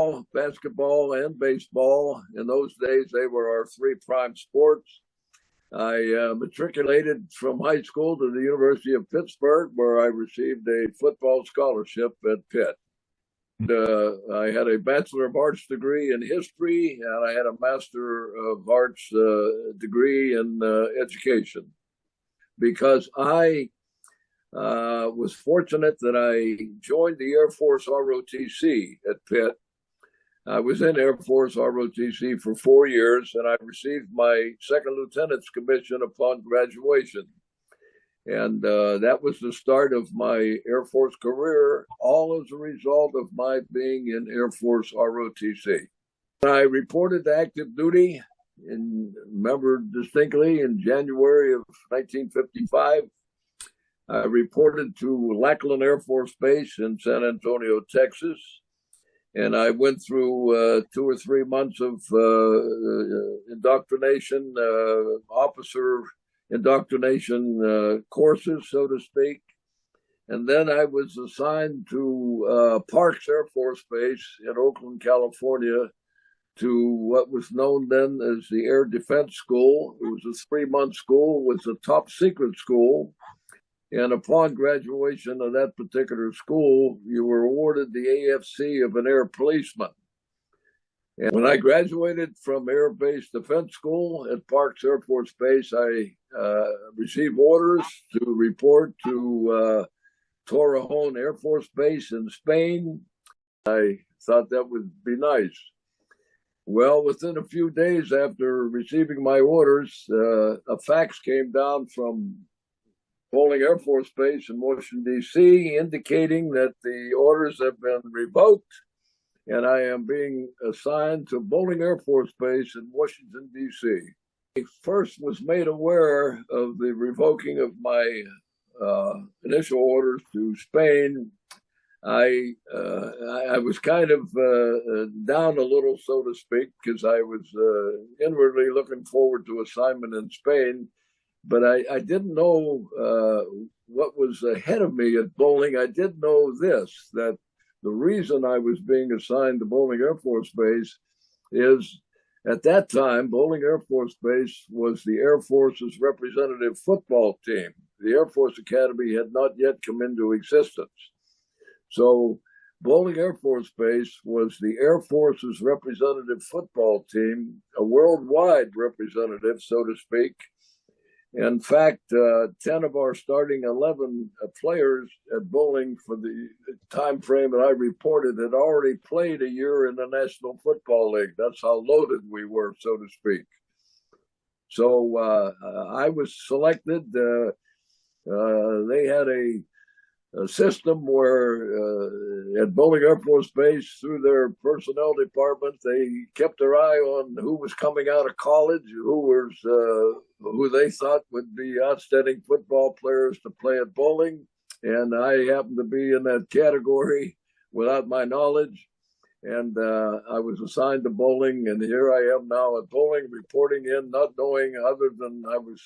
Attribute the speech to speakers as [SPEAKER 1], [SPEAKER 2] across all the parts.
[SPEAKER 1] football, basketball, and baseball. In those days, they were our three prime sports. I matriculated from high school to the University of Pittsburgh, where I received a football scholarship at Pitt. I had a Bachelor of Arts degree in history, and I had a Master of Arts degree in education. Because I was fortunate that I joined the Air Force ROTC at Pitt. I was in Air Force ROTC for 4 years, and I received my second lieutenant's commission upon graduation. And that was the start of my Air Force career, all as a result of my being in Air Force ROTC. I reported to active duty, and remember distinctly, in January of 1955. I reported to Lackland Air Force Base in San Antonio, Texas. And I went through 2 or 3 months of indoctrination, officer indoctrination courses, so to speak. And then I was assigned to Parks Air Force Base in Oakland, California, to what was known then as the Air Defense School. It was a 3-month school. It was a top secret school. And upon graduation of that particular school, you were awarded the AFC of an air policeman. And when I graduated from Air Base Defense School at Parks Air Force Base, I received orders to report to Torrejon Air Force Base in Spain. I thought that would be nice. Well, within a few days after receiving my orders, a fax came down from Bowling Air Force Base in Washington, D.C., indicating that the orders have been revoked, and I am being assigned to Bowling Air Force Base in Washington, D.C. I first was made aware of the revoking of my initial orders to Spain. I was kind of down a little, so to speak, because I was inwardly looking forward to assignment in Spain. But I didn't know what was ahead of me at Bowling. I did know this, that the reason I was being assigned to Bowling Air Force Base is, at that time, Bowling Air Force Base was the Air Force's representative football team. The Air Force Academy had not yet come into existence. So Bowling Air Force Base was the Air Force's representative football team, a worldwide representative, so to speak. In fact, 10 of our starting 11 players at Bowling for the time frame that I reported had already played a year in the National Football League. That's how loaded we were, so to speak. So I was selected. They had a system where at Bowling Air Force Base, through their personnel department, they kept their eye on who was coming out of college, who they thought would be outstanding football players to play at Bowling. And I happened to be in that category without my knowledge. And I was assigned to Bowling, and here I am now at Bowling, reporting in, not knowing other than I was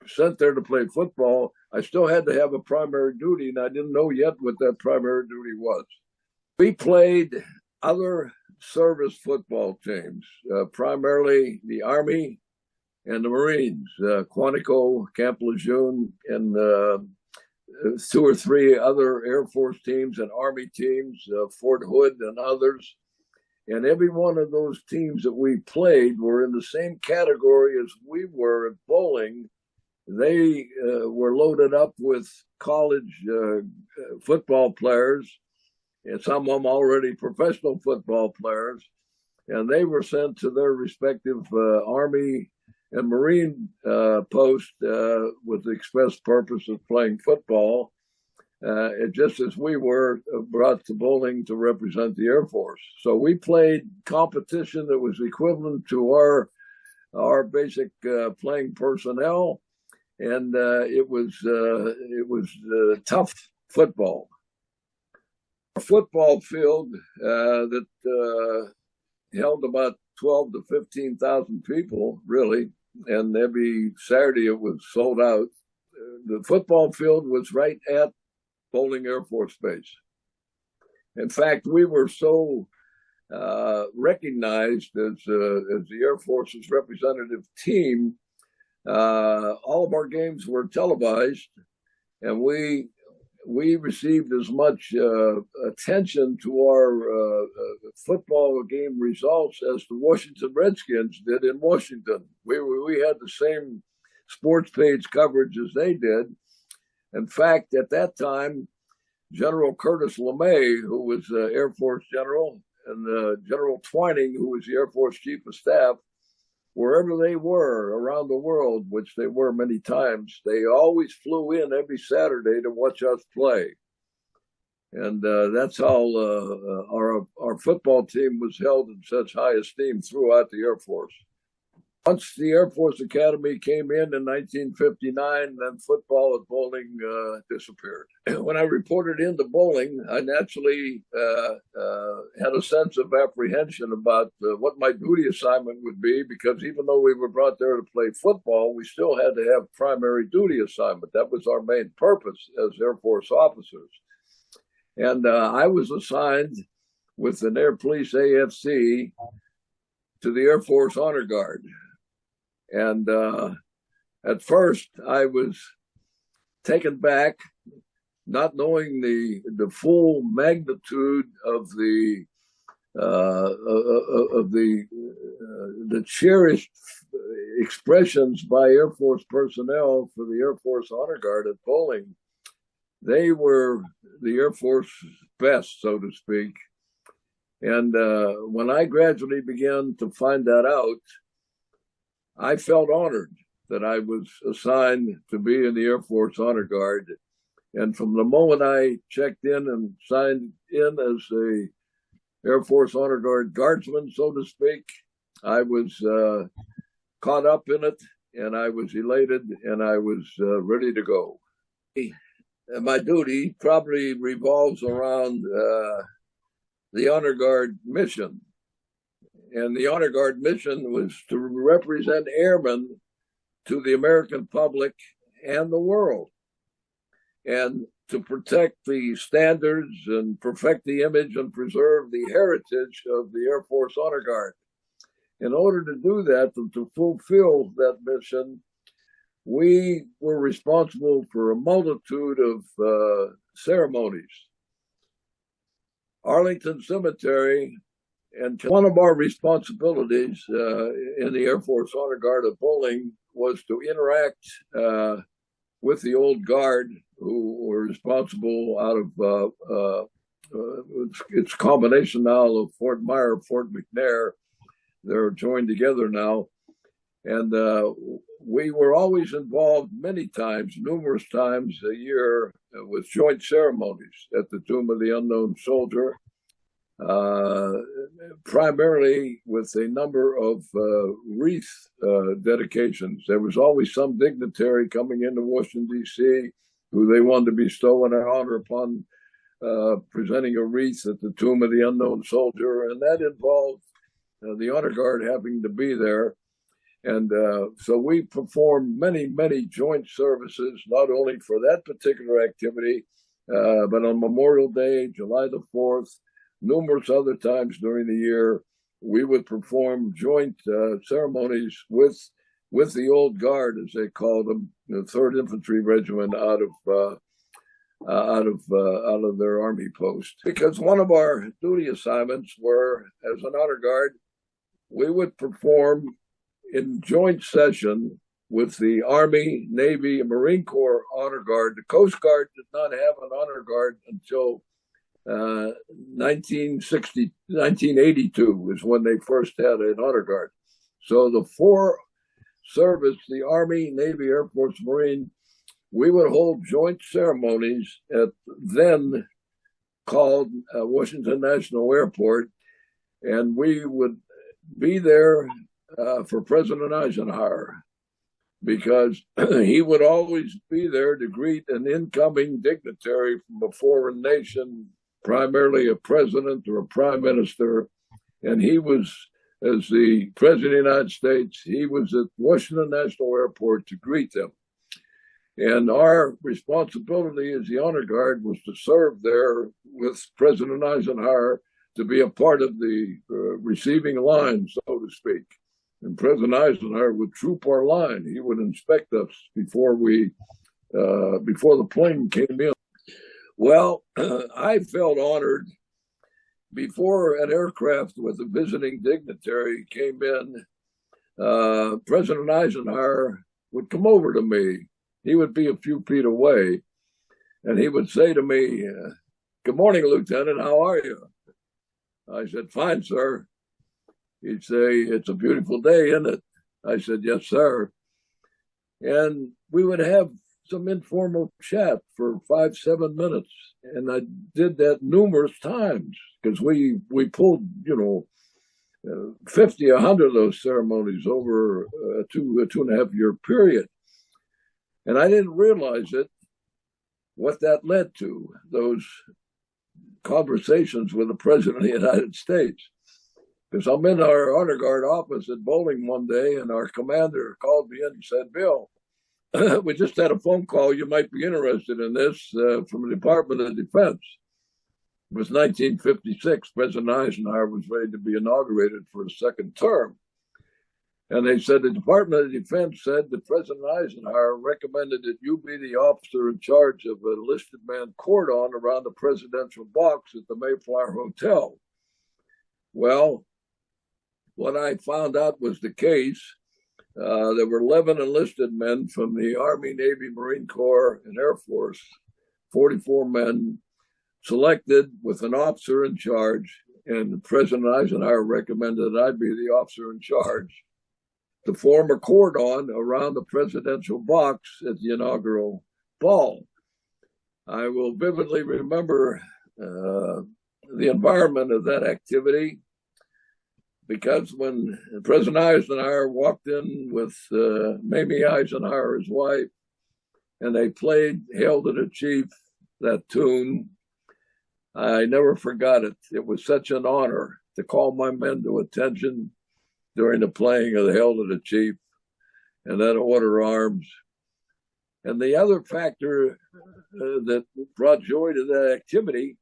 [SPEAKER 1] sent there to play football. I still had to have a primary duty, and I didn't know yet what that primary duty was. We played other service football teams, primarily the Army and the Marines, Quantico, Camp Lejeune, and 2 or 3 other Air Force teams and Army teams, Fort Hood and others. And every one of those teams that we played were in the same category as we were at Bowling. They were loaded up with college football players, and some of them already professional football players, and they were sent to their respective Army and Marine posts with the express purpose of playing football, just as we were brought to Bowling to represent the Air Force. So we played competition that was equivalent to our basic playing personnel. And it was tough football. A football field that held about 12 to 15,000 people, really, and every Saturday it was sold out. The football field was right at Bowling Air Force Base. In fact, we were so recognized as the Air Force's representative team. All of our games were televised, and we received as much attention to our football game results as the Washington Redskins did in Washington. We had the same sports page coverage as they did. In fact, at that time, General Curtis LeMay, who was Air Force General, and General Twining, who was the Air Force Chief of Staff, wherever they were around the world, which they were many times, they always flew in every Saturday to watch us play. And that's how our football team was held in such high esteem throughout the Air Force. Once the Air Force Academy came in 1959, then football at bowling disappeared. When I reported into bowling, I naturally had a sense of apprehension about what my duty assignment would be, because even though we were brought there to play football, we still had to have primary duty assignment. That was our main purpose as Air Force officers. And I was assigned with an Air Police AFC to the Air Force Honor Guard. And at first, I was taken back, not knowing the full magnitude of the cherished expressions by Air Force personnel for the Air Force Honor Guard at bowling. They were the Air Force best, so to speak. And when I gradually began to find that out, I felt honored that I was assigned to be in the Air Force Honor Guard. And from the moment I checked in and signed in as a Air Force Honor Guard guardsman, so to speak, I was caught up in it, and I was elated, and I was ready to go. And my duty probably revolves around the Honor Guard mission. And the Honor Guard mission was to represent airmen to the American public and the world, and to protect the standards and perfect the image and preserve the heritage of the Air Force Honor Guard. In order to do that, to fulfill that mission, we were responsible for a multitude of ceremonies. Arlington Cemetery, and one of our responsibilities in the Air Force Honor Guard at bowling was to interact with the old guard, who were responsible out of it's a combination now of Fort Myer, Fort McNair. They're joined together now. And we were always involved many times, numerous times a year, with joint ceremonies at the Tomb of the Unknown Soldier, primarily with a number of wreath dedications. There was always some dignitary coming into Washington, D.C., who they wanted to bestow an honor upon, presenting a wreath at the Tomb of the Unknown Soldier, and that involved the Honor Guard having to be there. And so we performed many, many joint services, not only for that particular activity, but on Memorial Day, July the 4th, numerous other times during the year, we would perform joint ceremonies with the old guard, as they called them, the 3rd Infantry Regiment out of their army post. Because one of our duty assignments were, as an honor guard, we would perform in joint session with the Army, Navy, and Marine Corps Honor Guard. The Coast Guard did not have an honor guard until 1982 is when they first had an honor guard. So the four service, the Army, Navy, Air Force, Marine, we would hold joint ceremonies at then called Washington National Airport, and we would be there for President Eisenhower, because he would always be there to greet an incoming dignitary from a foreign nation, primarily a president or a prime minister. And he was, as the president of the United States, he was at Washington National Airport to greet them. And our responsibility as the honor guard was to serve there with President Eisenhower to be a part of the receiving line, so to speak. And President Eisenhower would troop our line. He would inspect us before the plane came in. Well, I felt honored before an aircraft with a visiting dignitary came in. President Eisenhower would come over to me. He would be a few feet away, and he would say to me, "Good morning, Lieutenant. How are you?" I said, "Fine, sir." He'd say, "It's a beautiful day, isn't it?" I said, "Yes, sir." And we would have some informal chat for 5-7 minutes. And I did that numerous times because we pulled, 50, 100 of those ceremonies over a 2.5 year period. And I didn't realize what that led to, those conversations with the President of the United States. Because I'm in our honor guard office at Bowling one day, and our commander called me in and said, "Bill, we just had a phone call. You might be interested in this from the Department of Defense." It was 1956. President Eisenhower was ready to be inaugurated for a second term. And they said the Department of Defense said that President Eisenhower recommended that you be the officer in charge of a enlisted man cordon around the presidential box at the Mayflower Hotel. Well, what I found out was the case. There were 11 enlisted men from the Army, Navy, Marine Corps, and Air Force, 44 men selected with an officer in charge, and President Eisenhower recommended that I be the officer in charge to form a cordon around the presidential box at the inaugural ball. I will vividly remember the environment of that activity, because when President Eisenhower walked in with Mamie Eisenhower, his wife, and they played "Hail to the Chief," that tune, I never forgot it. It was such an honor to call my men to attention during the playing of the "Hail to the Chief" and then order arms. And the other factor that brought joy to that activity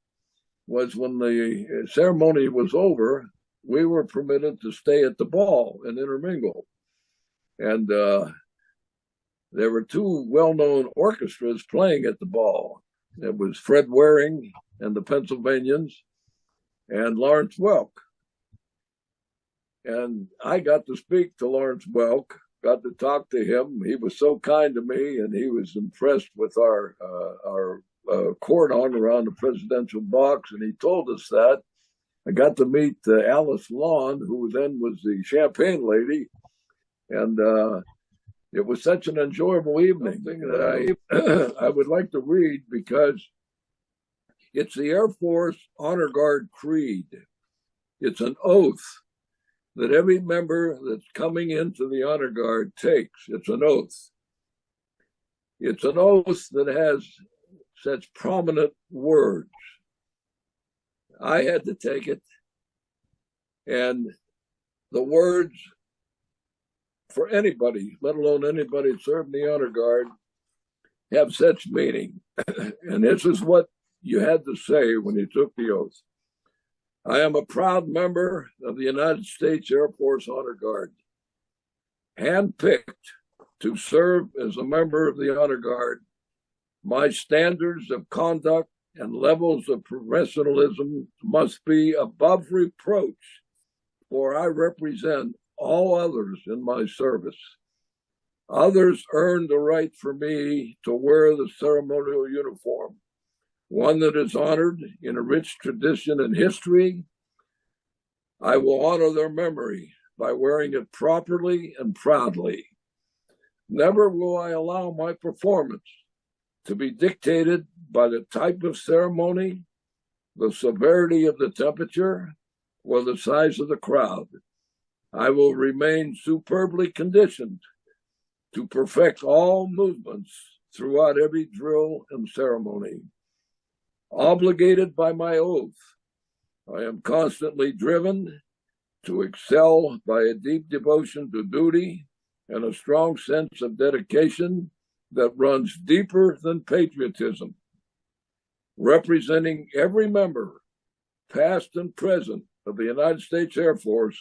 [SPEAKER 1] was when the ceremony was over, we were permitted to stay at the ball and intermingle. And there were two well-known orchestras playing at the ball. It was Fred Waring and the Pennsylvanians and Lawrence Welk. And I got to speak to Lawrence Welk, got to talk to him. He was so kind to me, and he was impressed with our cordon around the presidential box, and he told us that. I got to meet Alice Lawn, who then was the champagne lady, and it was such an enjoyable evening that I would like to read, because it's the Air Force Honor Guard Creed. It's an oath that every member that's coming into the Honor Guard takes. It's an oath. It's an oath that has such prominent words. I had to take it, and the words for anybody, let alone anybody that served in the Honor Guard, have such meaning. And this is what you had to say when you took the oath. "I am a proud member of the United States Air Force Honor Guard, handpicked to serve as a member of the Honor Guard. My standards of conduct and levels of professionalism must be above reproach, for I represent all others in my service. Others earned the right for me to wear the ceremonial uniform, one that is honored in a rich tradition and history. I will honor their memory by wearing it properly and proudly. Never will I allow my performance to be dictated by the type of ceremony, the severity of the temperature, or the size of the crowd. I will remain superbly conditioned to perfect all movements throughout every drill and ceremony. Obligated by my oath, I am constantly driven to excel by a deep devotion to duty and a strong sense of dedication that runs deeper than patriotism, representing every member past and present, of the United States Air Force,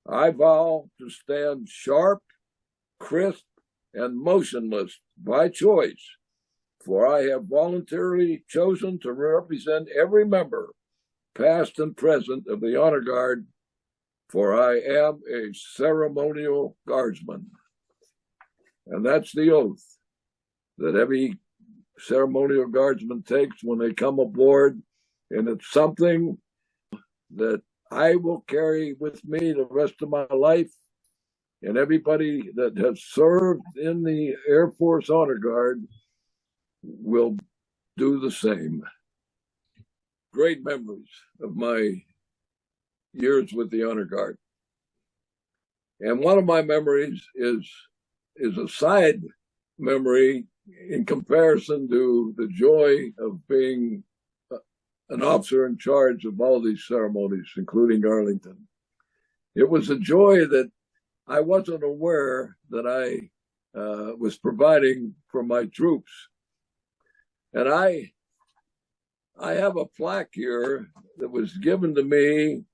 [SPEAKER 1] I vow to stand sharp, crisp, and motionless by choice, for I have voluntarily chosen to represent every member, past and present, of the Honor Guard, for I am a ceremonial guardsman. And that's the oath that every ceremonial guardsman takes when they come aboard, and it's something that I will carry with me the rest of my life, and everybody that has served in the Air Force Honor Guard will do the same. Great memories of my years with the Honor Guard. And one of my memories is a side memory in comparison to the joy of being an officer in charge of all these ceremonies, including Arlington. It was a joy that I wasn't aware that I was providing for my troops. And I have a plaque here that was given to me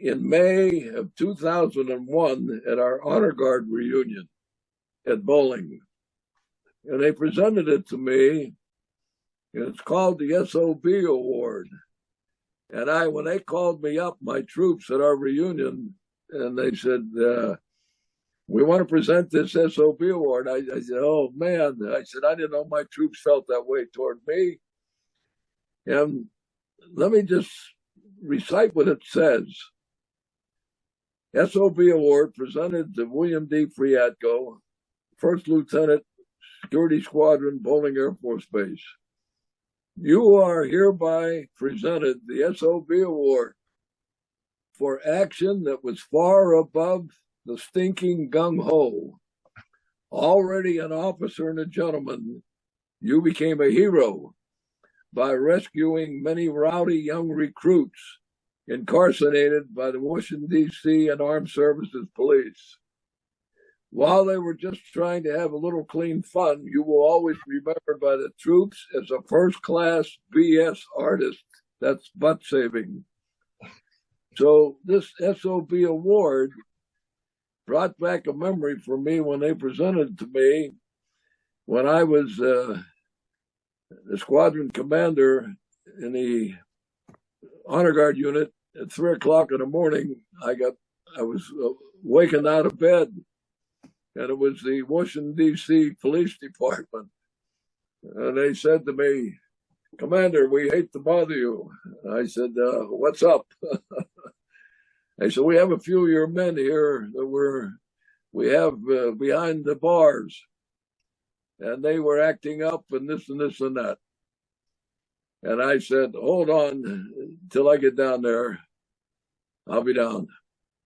[SPEAKER 1] in May of 2001 at our Honor Guard reunion at Bowling. And they presented it to me, and it's called the SOB Award. And when they called me up, my troops at our reunion, and they said, we want to present this SOB Award. I said, oh man, I said, I didn't know my troops felt that way toward me. And let me just recite what it says. SOB Award presented to William D. Priatko, First Lieutenant, Security Squadron, Bowling Air Force Base. You are hereby presented the SOB Award for action that was far above the stinking gung-ho. Already an officer and a gentleman, you became a hero by rescuing many rowdy young recruits incarcerated by the Washington, D.C. and Armed Services Police. While they were just trying to have a little clean fun, you will always be remembered by the troops as a first-class BS artist. That's butt saving. So this SOB Award brought back a memory for me when they presented it to me when I was the squadron commander in the Honor Guard unit. At 3 o'clock in the morning, I was waking out of bed, and it was the Washington, D.C. Police Department. And they said to me, Commander, we hate to bother you. I said, what's up? They said, we have a few of your men here that we have behind the bars, and they were acting up and this and this and that. And I said, hold on till I get down there. I'll be down.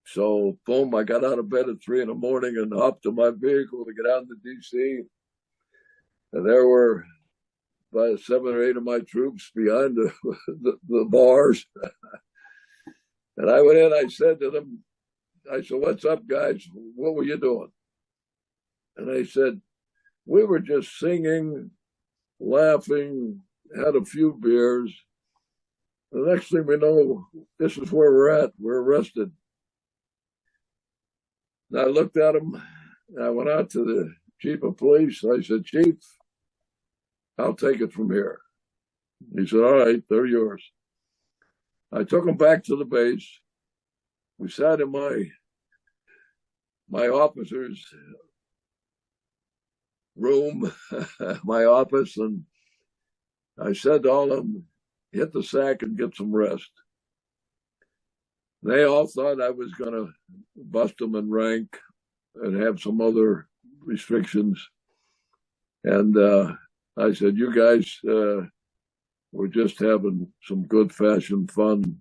[SPEAKER 1] So, boom, I got out of bed at 3 in the morning and hopped to my vehicle to get out to D.C. And there were about 7 or 8 of my troops behind the bars. And I went in, I said to them, what's up, guys? What were you doing? And they said, we were just singing, laughing, had a few beers. The next thing we know, this is where we're at. We're arrested. And I looked at him, and I went out to the chief of police. I said, Chief, I'll take it from here. He said, all right, they're yours. I took him back to the base. We sat in my officer's room, my office, and I said to all of them, hit the sack and get some rest. They all thought I was going to bust them in rank and have some other restrictions. And I said, you guys were just having some good-fashioned fun,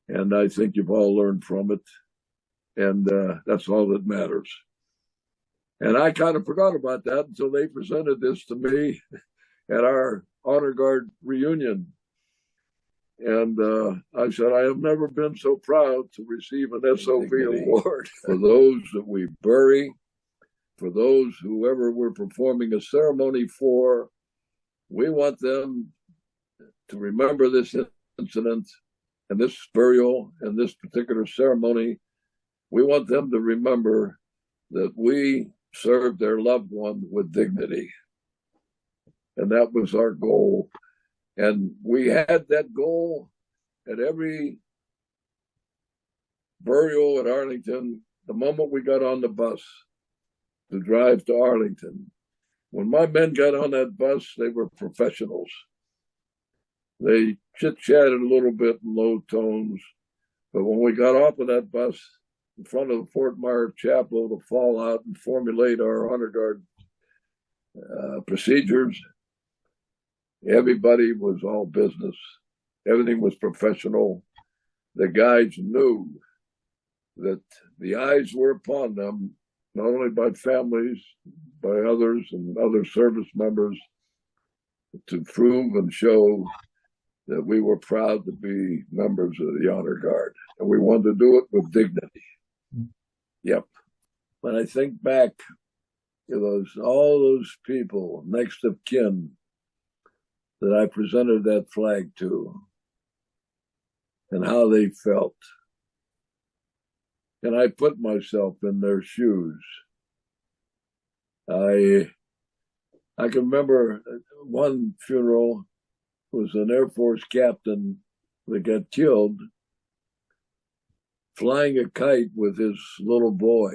[SPEAKER 1] and I think you've all learned from it, and that's all that matters. And I kind of forgot about that until they presented this to me at our Honor Guard reunion. And I said, I have never been so proud to receive an SOB award for those that we bury, for those whoever we're performing a ceremony for. We want them to remember this incident and this burial and this particular ceremony, we want them to remember that we served their loved one with dignity. And that was our goal. And we had that goal at every burial at Arlington. The moment we got on the bus to drive to Arlington, when my men got on that bus, they were professionals. They chit-chatted a little bit in low tones, but when we got off of that bus in front of the Fort Myers Chapel to fall out and formulate our honor guard procedures, everybody was all business. Everything was professional. The guys knew that the eyes were upon them, not only by families, by others and other service members, to prove and show that we were proud to be members of the Honor Guard. And we wanted to do it with dignity. Yep. When I think back to all those people next of kin that I presented that flag to and how they felt, and I put myself in their shoes. I can remember one funeral was an Air Force captain that got killed flying a kite with his little boy.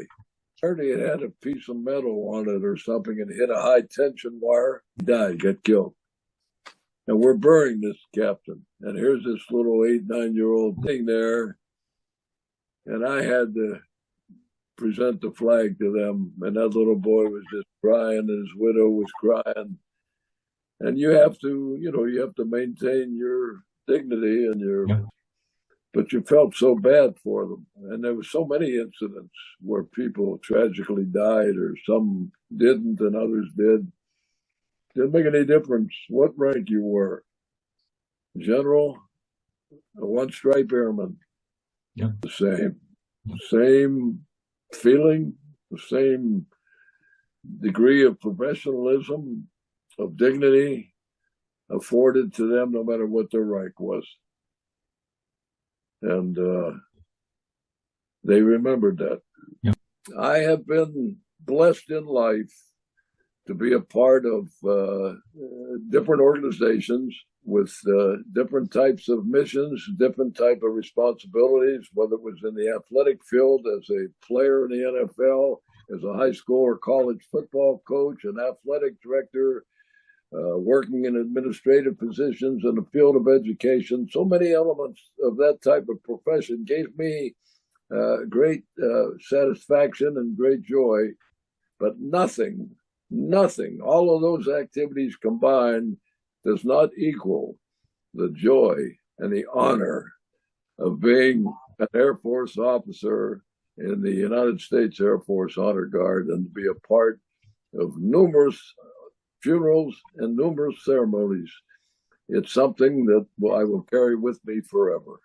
[SPEAKER 1] He had a piece of metal on it or something and hit a high tension wire. He died, got killed. And we're burying this captain. And here's this little 8-9-year-old thing there. And I had to present the flag to them. And that little boy was just crying, and his widow was crying. And you have to maintain your dignity and but you felt so bad for them. And there were so many incidents where people tragically died, or some didn't and others did. Didn't make any difference what rank you were. General, a one-stripe airman, the same feeling, the same degree of professionalism, of dignity afforded to them, no matter what their rank was. And they remembered that.
[SPEAKER 2] Yep.
[SPEAKER 1] I have been blessed in life to be a part of different organizations with different types of missions, different type of responsibilities, whether it was in the athletic field as a player in the NFL, as a high school or college football coach, an athletic director, working in administrative positions in the field of education. So many elements of that type of profession gave me great satisfaction and great joy, but nothing, all of those activities combined does not equal the joy and the honor of being an Air Force officer in the United States Air Force Honor Guard and to be a part of numerous funerals and numerous ceremonies. It's something that I will carry with me forever.